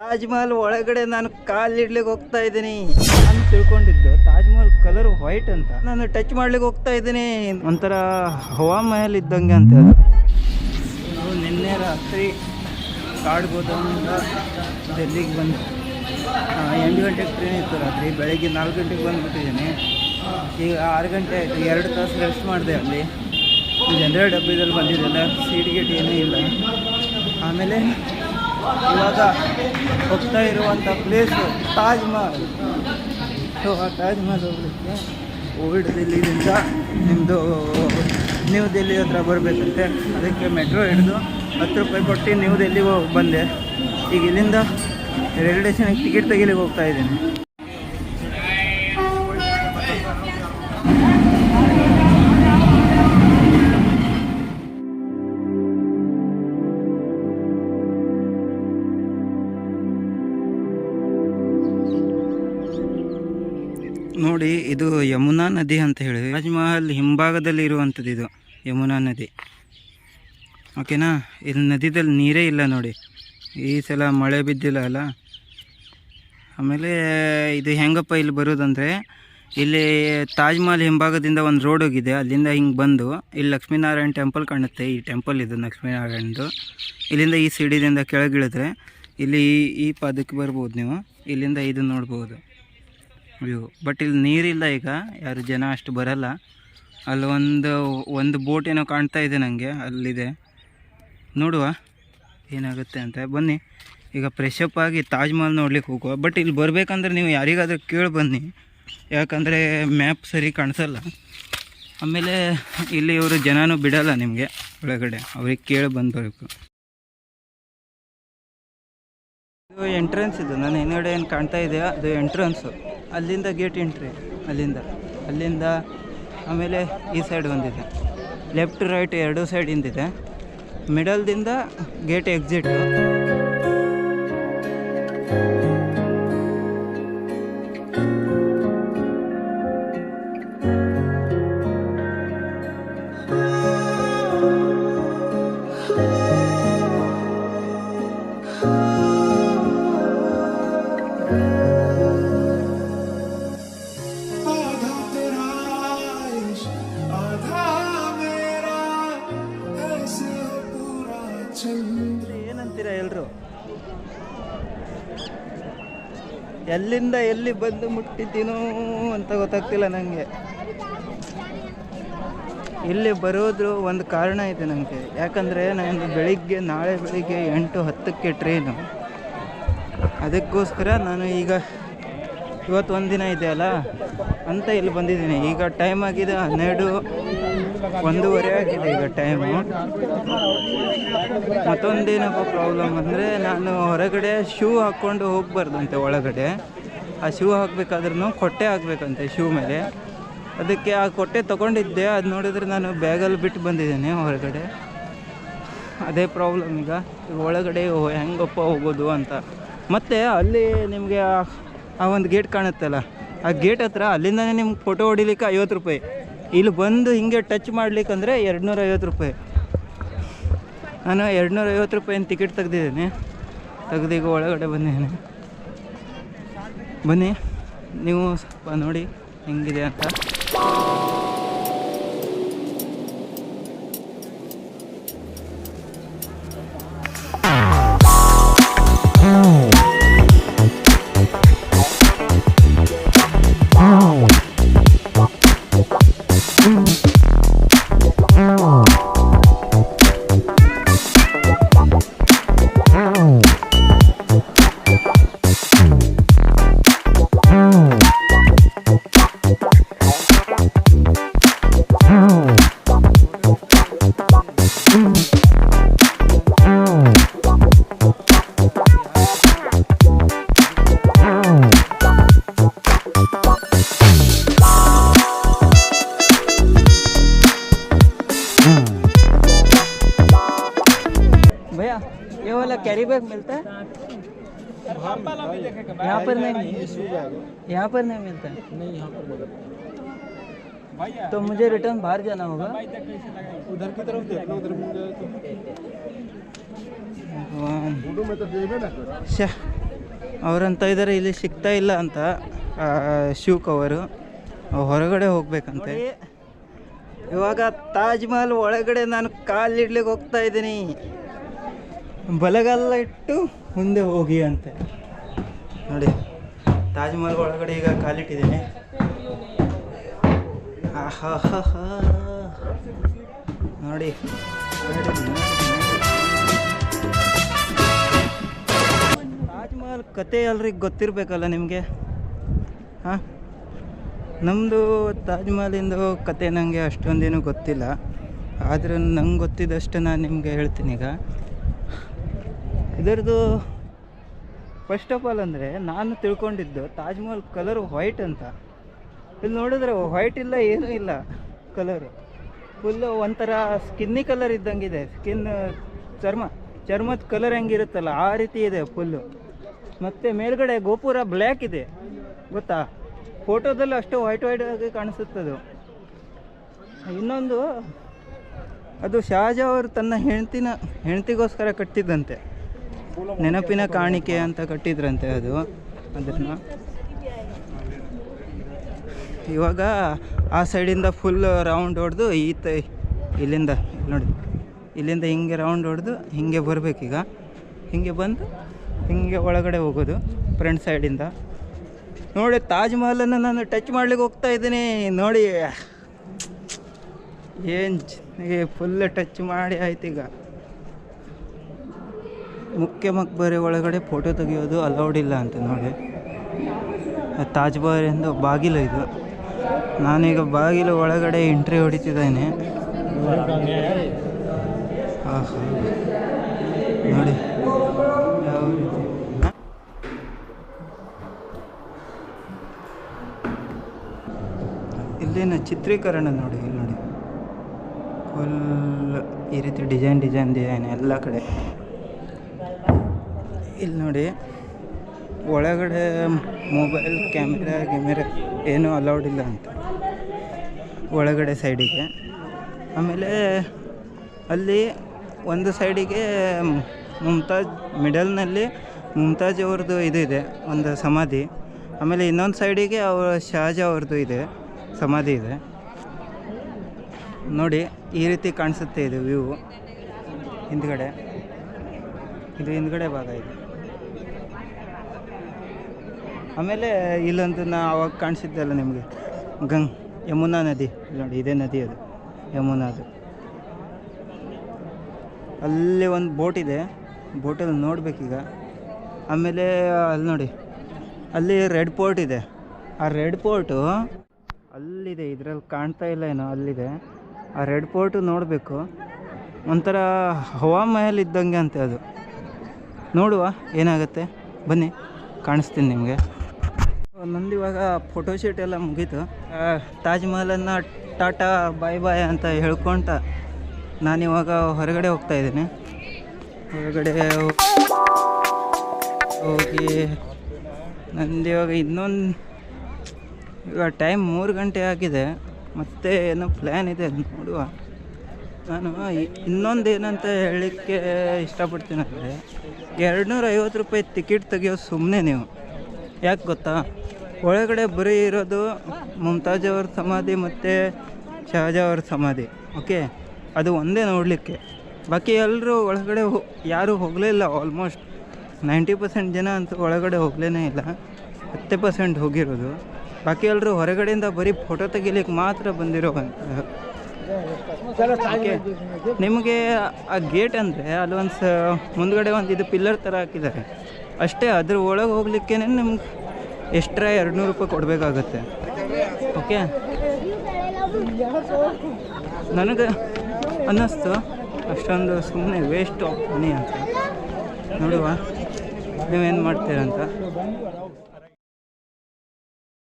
ತಾಜ್ ಮಹಲ್ ಒಳಗಡೆ ನಾನು ಕಾಲಿಡ್ಲಿಕ್ಕೆ ಹೋಗ್ತಾ ಇದ್ದೀನಿ. ನಾನು ತಿಳ್ಕೊಂಡಿದ್ದು ತಾಜ್ ಮಹಲ್ ಕಲರ್ ವೈಟ್ ಅಂತ. ನಾನು ಟಚ್ ಮಾಡ್ಲಿಕ್ಕೆ ಹೋಗ್ತಾ ಇದ್ದೀನಿ, ಒಂಥರ ಹವಾ ಮಹಲ್ ಇದ್ದಂಗೆ ಅಂತ. ಅದು ನಿನ್ನೆ ರಾತ್ರಿ ಕಾಡ್ಗೋದಿಂದ ಡೆಲ್ಲಿಗೆ ಬಂದು 8 ಗಂಟೆಗೆ ಟ್ರೈನ್ ಇತ್ತು. ರಾತ್ರಿ ಬೆಳಗ್ಗೆ 4 ಗಂಟೆಗೆ ಬಂದುಬಿಟ್ಟಿದ್ದೀನಿ. ಈಗ 6 ಗಂಟೆ ಆಯಿತು. 2 ತಾಸು ರೆಸ್ಟ್ ಮಾಡಿದೆ ಅಲ್ಲಿ. ಜನರಲ್ ಡಬ್ಬಿದಲ್ಲಿ ಬಂದಿದ್ದೆಲ್ಲ, ಸೀಟ್ ಗೀಟ್ ಏನೂ ಇಲ್ಲ. ಆಮೇಲೆ ಇವಾಗ ಹೋಗ್ತಾ ಇರುವಂಥ ಪ್ಲೇಸು ತಾಜ್ ಮಹಲ್. ಸೊ ಆ ತಾಜ್ ಮಹಲ್ ಹೋಗ್ಲಿಕ್ಕೆ ಓಲ್ಡ್ ದಿಲ್ಲಿಯಿಂದ ನಿಮ್ಮದು ನ್ಯೂ ದಿಲ್ಲಿ ಹತ್ರ ಬರಬೇಕಂತೆ. ಅದಕ್ಕೆ ಮೆಟ್ರೋ ಹಿಡಿದು 10 ರೂಪಾಯಿ ಕೊಟ್ಟು ನ್ಯೂ ದಿಲ್ಲಿಗೆ ಹೋಗಿ ಬಂದೆ. ಈಗ ಇಲ್ಲಿಂದ ರೈಲ್ವೆ ಸ್ಟೇಷನ್ಗೆ ಟಿಕೆಟ್ ತೆಗಿಲಿಕ್ಕೆ ಹೋಗ್ತಾ ಇದ್ದೀನಿ. ನೋಡಿ, ಇದು ಯಮುನಾ ನದಿ ಅಂತ ಹೇಳಿ ತಾಜ್ ಮಹಲ್ ಹಿಂಭಾಗದಲ್ಲಿ ಇರುವಂಥದ್ದು ಇದು ಯಮುನಾ ನದಿ. ಓಕೆನಾ? ಇದು ನದಿದಲ್ಲಿ ನೀರೇ ಇಲ್ಲ ನೋಡಿ. ಈ ಸಲ ಮಳೆ ಬಿದ್ದಿಲ್ಲ ಅಲ್ಲ. ಆಮೇಲೆ ಇದು ಹೆಂಗಪ್ಪ ಇಲ್ಲಿ ಬರೋದಂದರೆ, ಇಲ್ಲಿ ತಾಜ್ ಮಹಲ್ ಹಿಂಭಾಗದಿಂದ ಒಂದು ರೋಡ್ ಹೋಗಿದೆ. ಅಲ್ಲಿಂದ ಹಿಂಗೆ ಬಂದು ಇಲ್ಲಿ ಲಕ್ಷ್ಮೀನಾರಾಯಣ ಟೆಂಪಲ್ ಕಾಣುತ್ತೆ. ಈ ಟೆಂಪಲ್ ಇದು ಲಕ್ಷ್ಮೀನಾರಾಯಣದು. ಇಲ್ಲಿಂದ ಈ ಸಿಡಿದಿಂದ ಕೆಳಗಿಳಿದ್ರೆ ಇಲ್ಲಿ ಈ ಪದಕ್ಕೆ ಬರ್ಬೋದು ನೀವು. ಇಲ್ಲಿಂದ ಇದು ನೋಡ್ಬೋದು ವ್ಯೂ. ಬಟ್ ಇಲ್ಲಿ ನೀರಿಲ್ಲ, ಈಗ ಯಾರು ಜನ ಅಷ್ಟು ಬರಲ್ಲ. ಅಲ್ಲಿ ಒಂದು ಬೋಟ್ ಏನೋ ಕಾಣ್ತಾ ಇದೆ ನನಗೆ, ಅಲ್ಲಿದೆ. ನೋಡುವ ಏನಾಗುತ್ತೆ ಅಂತ. ಬನ್ನಿ ಈಗ ಫ್ರೆಶಪ್ ಆಗಿ ತಾಜ್ ಮಹಲ್ ನೋಡ್ಲಿಕ್ಕೆ ಹೋಗುವ. ಬಟ್ ಇಲ್ಲಿ ಬರಬೇಕಂದ್ರೆ ನೀವು ಯಾರಿಗಾದ್ರೂ ಕೇಳಿ ಬನ್ನಿ, ಯಾಕಂದರೆ ಮ್ಯಾಪ್ ಸರಿ ಕಾಣಿಸಲ್ಲ. ಆಮೇಲೆ ಇಲ್ಲಿ ಇವರು ಜನನೂ ಬಿಡಲ್ಲ ನಿಮಗೆ ಒಳಗಡೆ, ಅವ್ರಿಗೆ ಕೇಳಿ ಬಂದು ಬರಬೇಕು. ಇದು ಎಂಟ್ರೆನ್ಸ್. ಇದು ನಾನು ಹಿಂದ್ಗಡೆ ಏನು ಕಾಣ್ತಾ ಇದೆಯಾ ಅದು ಎಂಟ್ರೆನ್ಸು. ಅಲ್ಲಿಂದ ಗೇಟ್ ಎಂಟ್ರಿ, ಅಲ್ಲಿಂದ ಆಮೇಲೆ ಈ ಸೈಡ್ ಒಂದಿದೆ, ಲೆಫ್ಟ್ ರೈಟ್ 2 ಸೈಡಿಂದಿದೆ. ಮಿಡಲ್ದಿಂದ ಗೇಟ್ ಎಕ್ಸಿಟು. ಏನಂತೀರ ಎಲ್ಲರೂ? ಎಲ್ಲಿಂದ ಎಲ್ಲಿ ಬಂದು ಮುಟ್ಟಿದ್ದೀನೋ ಅಂತ ಗೊತ್ತಾಗ್ತಿಲ್ಲ ನನಗೆ. ಇಲ್ಲಿ ಬರೋದು ಒಂದು ಕಾರಣ ಇದೆ ನನಗೆ. ಯಾಕಂದರೆ ನಾನು ನಾಳೆ ಬೆಳಿಗ್ಗೆ 8:10ಕ್ಕೆ ಟ್ರೈನು. ಅದಕ್ಕೋಸ್ಕರ ನಾನು ಈಗ ಇವತ್ತು ಒಂದು ದಿನ ಇದೆಯಲ್ಲ ಅಂತ ಇಲ್ಲಿ ಬಂದಿದ್ದೀನಿ. ಈಗ ಟೈಮ್ ಆಗಿದೆ 12:30 ಆಗಿದೆ ಈಗ ಟೈಮು. ಮತ್ತೊಂದೇನಪ್ಪ ಪ್ರಾಬ್ಲಮ್ ಅಂದರೆ, ನಾನು ಹೊರಗಡೆ ಶೂ ಹಾಕ್ಕೊಂಡು ಹೋಗಬಾರ್ದಂತೆ ಒಳಗಡೆ. ಆ ಶೂ ಹಾಕಬೇಕಾದ್ರೂ ಕೊಟ್ಟೆ ಹಾಕಬೇಕಂತೆ ಶೂ ಮೇಲೆ. ಅದಕ್ಕೆ ಆ ಕೊಟ್ಟೆ ತೊಗೊಂಡಿದ್ದೆ, ಅದು ನೋಡಿದ್ರೆ ನಾನು ಬ್ಯಾಗಲ್ಲಿ ಬಿಟ್ಟು ಬಂದಿದ್ದೇನೆ ಹೊರಗಡೆ. ಅದೇ ಪ್ರಾಬ್ಲಮ್. ಈಗ ಒಳಗಡೆ ಹೆಂಗಪ್ಪ ಹೋಗೋದು ಅಂತ. ಮತ್ತು ಅಲ್ಲಿ ನಿಮಗೆ ಆ ಒಂದು ಗೇಟ್ ಕಾಣುತ್ತಲ್ಲ, ಆ ಗೇಟ್ ಹತ್ರ ಅಲ್ಲಿಂದನೇ ನಿಮ್ಗೆ ಫೋಟೋ ಹೊಡಿಲಿಕ್ಕೆ 50 ರೂಪಾಯಿ. ಇಲ್ಲಿ ಬಂದು ಹಿಂಗೆ ಟಚ್ ಮಾಡ್ಲಿಕ್ಕಂದರೆ 250 ರೂಪಾಯಿ. ನಾನು 250 ರೂಪಾಯಿನ ಟಿಕೆಟ್ ತೆಗ್ದಿದ್ದೀನಿ. ತೆಗ್ದೀಗ ಒಳಗಡೆ ಬಂದಿದ್ದೀನಿ. ಬನ್ನಿ ನೀವು ಸ್ವಲ್ಪ ನೋಡಿ ಹೆಂಗಿದೆ ಅಂತ. भैया ये वाला कैरी बैग मिलता है? यहाँ पर नहीं, यहाँ पर नहीं मिलता है। नहीं, यहाँ पर तो मुझे रिटर्न बाहर जाना होगा। उधर की तरफ देखना, उधर मिल जाए तो। ಅವರಂತ ಇದ್ದಾರೆ ಇಲ್ಲಿ ಸಿಗ್ತಾ ಇಲ್ಲ ಅಂತ ಶೂ ಕವರು, ಹೊರಗಡೆ ಹೋಗ್ಬೇಕಂತೆ. ಇವಾಗ ತಾಜ್ ಮಹಲ್ ಒಳಗಡೆ ನಾನು ಕಾಲಿಡ್ಲಿಕ್ಕೆ ಹೋಗ್ತಾ ಇದ್ದೀನಿ. ಬಲಗಾಲ ಇಟ್ಟು ಮುಂದೆ ಹೋಗಿ ಅಂತೆ. ನೋಡಿ ತಾಜ್ ಮಹಲ್ ಒಳಗಡೆ ಈಗ ಕಾಲಿಟ್ಟಿದ್ದೀನಿ. ನೋಡಿ ತಾಜ್ ಮಹಲ್ ಕತೆ ಎಲ್ರಿಗೆ ಗೊತ್ತಿರಬೇಕಲ್ಲ ನಿಮಗೆ. ಹಾಂ, ನಮ್ಮದು ತಾಜ್ ಮಹಲಿಂದು ಕತೆ ನನಗೆ ಅಷ್ಟೊಂದೇನು ಗೊತ್ತಿಲ್ಲ, ಆದರೆ ನಂಗೆ ಗೊತ್ತಿದ್ದಷ್ಟು ನಾನು ನಿಮಗೆ ಹೇಳ್ತೀನಿ. ಈಗ ಇದರದ್ದು ಫಸ್ಟ್ ಆಫ್ ಆಲ್ ಅಂದರೆ ನಾನು ತಿಳ್ಕೊಂಡಿದ್ದು ತಾಜ್ ಮಹಲ್ ಕಲರು ವೈಟ್ ಅಂತ. ಇಲ್ಲಿ ನೋಡಿದ್ರೆ ವೈಟ್ ಇಲ್ಲ, ಏನೂ ಇಲ್ಲ, ಕಲರು ಫುಲ್ಲು ಒಂಥರ ಸ್ಕಿನ್ನಿ ಕಲರ್ ಇದ್ದಂಗಿದೆ. ಚರ್ಮದ ಕಲರ್ ಹೆಂಗಿರುತ್ತಲ್ಲ ಆ ರೀತಿ ಇದೆ ಫುಲ್ಲು. ಮತ್ತು ಮೇಲ್ಗಡೆ ಗೋಪುರ ಬ್ಲ್ಯಾಕ್ ಇದೆ, ಗೊತ್ತಾ? ಫೋಟೋದಲ್ಲಿ ಅಷ್ಟು ವೈಟ್ ಆಗಿ ಕಾಣಿಸುತ್ತದು. ಇನ್ನೊಂದು, ಅದು ಶಹಜಾನ್ ಅವರು ತನ್ನ ಹೆಂಡತಿಗೋಸ್ಕರ ಕಟ್ಟಿದ್ದಂತೆ, ನೆನಪಿನ ಕಾಣಿಕೆ ಅಂತ ಕಟ್ಟಿದ್ರಂತೆ ಅದನ್ನು. ಇವಾಗ ಆ ಸೈಡಿಂದ ಫುಲ್ ರೌಂಡ್ ಹೊಡೆದು ಇಲ್ಲಿಂದ ನೋಡಿ, ಇಲ್ಲಿಂದ ಹಿಂಗೆ ರೌಂಡ್ ಹೊಡೆದು ಹಿಂಗೆ ಬರಬೇಕೀಗ. ಹಿಂಗೆ ಬಂದು ಹಿಂಗೆ ಒಳಗಡೆ ಹೋಗೋದು ಫ್ರಂಟ್ ಸೈಡಿಂದ. ನೋಡಿ ತಾಜ್ ಮಹಲನ್ನು ನಾನು ಟಚ್ ಮಾಡ್ಲಿಕ್ಕೆ ಹೋಗ್ತಾ ಇದ್ದೀನಿ. ನೋಡಿ ಏನು ಫುಲ್ ಟಚ್ ಮಾಡಿ ಆಯ್ತು. ಈಗ ಮುಖ್ಯ ಮಕ್ಬರೆ ಒಳಗಡೆ ಫೋಟೋ ತೆಗೆಯೋದು ಅಲೌಡ್ ಇಲ್ಲ ಅಂತ. ನೋಡಿ ತಾಜ್ ಮಹಲಿಂದ ಬಾಗಿಲು ಇದು. ನಾನೀಗ ಬಾಗಿಲು ಒಳಗಡೆ ಎಂಟ್ರಿ ಹೊಡಿತಿದ್ದೇನೆ. ನೋಡಿ ಯಾವ ರೀತಿ ಇಲ್ಲಿನ ಚಿತ್ರೀಕರಣ ನೋಡಿ. ಇಲ್ಲಿ ನೋಡಿ ಫುಲ್ ಈ ರೀತಿ ಡಿಸೈನ್ ಎಲ್ಲ ಕಡೆ. ಇಲ್ಲಿ ನೋಡಿ ಒಳಗಡೆ ಮೊಬೈಲ್ ಕ್ಯಾಮೆರಾ ಏನೂ ಅಲೌಡ್ ಇಲ್ಲ ಅಂತ ಒಳಗಡೆ ಸೈಡಿಗೆ. ಆಮೇಲೆ ಅಲ್ಲಿ ಒಂದು ಸೈಡಿಗೆ ಮಿಡಲ್ನಲ್ಲಿ ಮುಮ್ತಾಜ್ ಅವ್ರದ್ದು ಇದೆ ಒಂದು ಸಮಾಧಿ. ಆಮೇಲೆ ಇನ್ನೊಂದು ಸೈಡಿಗೆ ಶಹಜಾನ್ ಅವ್ರದ್ದು ಸಮಾಧಿ ಇದೆ. ನೋಡಿ ಈ ರೀತಿ ಕಾಣಿಸುತ್ತೆ ಇದು ವ್ಯೂ ಹಿಂದ್ಗಡೆ. ಇದು ಹಿಂದ್ಗಡೆ ಭಾಗ ಇದೆ. ಆಮೇಲೆ ಇಲ್ಲೊಂದು ಆವಾಗ ಕಾಣಿಸಿದ್ದಲ್ಲ ನಿಮಗೆ ಯಮುನಾ ನದಿ. ನೋಡಿ ಇದೇ ನದಿ, ಅದು ಯಮುನಾದು. ಅಲ್ಲಿ ಒಂದು ಬೋಟ್ ಇದೆ, ಬೋಟಲ್ಲಿ ನೋಡ್ಬೇಕೀಗ. ಆಮೇಲೆ ಅಲ್ಲಿ ನೋಡಿ, ಅಲ್ಲಿ ರೆಡ್ ಫೋರ್ಟ್ ಇದೆ. ಆ ರೆಡ್ ಫೋರ್ಟು ಅಲ್ಲಿದೆ, ಇದರಲ್ಲಿ ಕಾಣ್ತಾ ಇಲ್ಲ ಏನೋ, ಅಲ್ಲಿದೆ. ಆ ರೆಡ್ ಫೋರ್ಟು ನೋಡಬೇಕು. ಒಂಥರ ಹವಾಮಹಲ್ ಇದ್ದಂಗೆ ಅಂತೆ ಅದು. ನೋಡುವ ಏನಾಗುತ್ತೆ, ಬನ್ನಿ ಕಾಣಿಸ್ತೀನಿ ನಿಮಗೆ. ನಂದು ಇವಾಗ ಫೋಟೋಶೂಟ್ ಎಲ್ಲ ಮುಗೀತು. ತಾಜ್ ಮಹಲನ್ನು ಟಾಟಾ ಬಾಯ್ ಅಂತ ಹೇಳ್ಕೊಂತ ನಾನಿವಾಗ ಹೊರಗಡೆ ಹೋಗ್ತಾ ಇದ್ದೀನಿ. ಹೊರಗಡೆ ಹೋಗಿ ನಂದು ಇವಾಗ ಈಗ ಟೈಮ್ 3 ಗಂಟೆ ಆಗಿದೆ. ಮತ್ತೆ ಏನೋ ಪ್ಲ್ಯಾನ್ ಇದೆ, ನೋಡುವ. ನಾನು ಇನ್ನೊಂದು ಏನಂತ ಹೇಳಲಿಕ್ಕೆ ಇಷ್ಟಪಡ್ತೀನಿ ಅಂದರೆ, 250 ರೂಪಾಯಿ ಟಿಕೆಟ್ ತೆಗಿಯೋದು ಸುಮ್ಮನೆ ನೀವು. ಯಾಕೆ ಗೊತ್ತಾ? ಒಳಗಡೆ ಬರೀ ಇರೋದು ಮುಮ್ತಾಜ್ ಅವ್ರ ಸಮಾಧಿ ಮತ್ತು ಶಹಜಾನ್ ಅವ್ರ ಸಮಾಧಿ, ಓಕೆ? ಅದು ಒಂದೇ ನೋಡಲಿಕ್ಕೆ. ಬಾಕಿ ಎಲ್ಲರೂ ಒಳಗಡೆ ಯಾರೂ ಹೋಗಲೇ ಇಲ್ಲ. ಆಲ್ಮೋಸ್ಟ್ 90% ಜನ ಅಂತೂ ಒಳಗಡೆ ಹೋಗಲೇ ಇಲ್ಲ, 10% ಹೋಗಿರೋದು. ಬಾಕಿ ಎಲ್ಲರೂ ಹೊರಗಡೆಯಿಂದ ಬರೀ ಫೋಟೋ ತೆಗಿಲಿಕ್ಕೆ ಮಾತ್ರ ಬಂದಿರೋವಂಥ. ಓಕೆ, ನಿಮಗೆ ಆ ಗೇಟ್ ಅಂದರೆ ಅಲ್ಲೊಂದು ಮುಂದ್ಗಡೆ ಒಂದು ಇದು ಪಿಲ್ಲರ್ ಥರ ಹಾಕಿದ್ದಾರೆ ಅಷ್ಟೇ. ಅದ್ರ ಒಳಗೆ ಹೋಗ್ಲಿಕ್ಕೇ ನಿಮ್ಗೆ ಎಕ್ಸ್ಟ್ರಾ 200 ರೂಪಾಯಿ ಕೊಡಬೇಕಾಗತ್ತೆ, ಓಕೆ? ನನಗೆ ಅನ್ನಿಸ್ತು ಅಷ್ಟೊಂದು ಸುಮ್ಮನೆ ವೇಸ್ಟ್ ಆಫ್ ಮನಿ ಅಂತ. ನೋಡುವ ನೀವೇನು ಮಾಡ್ತೀರಂತ.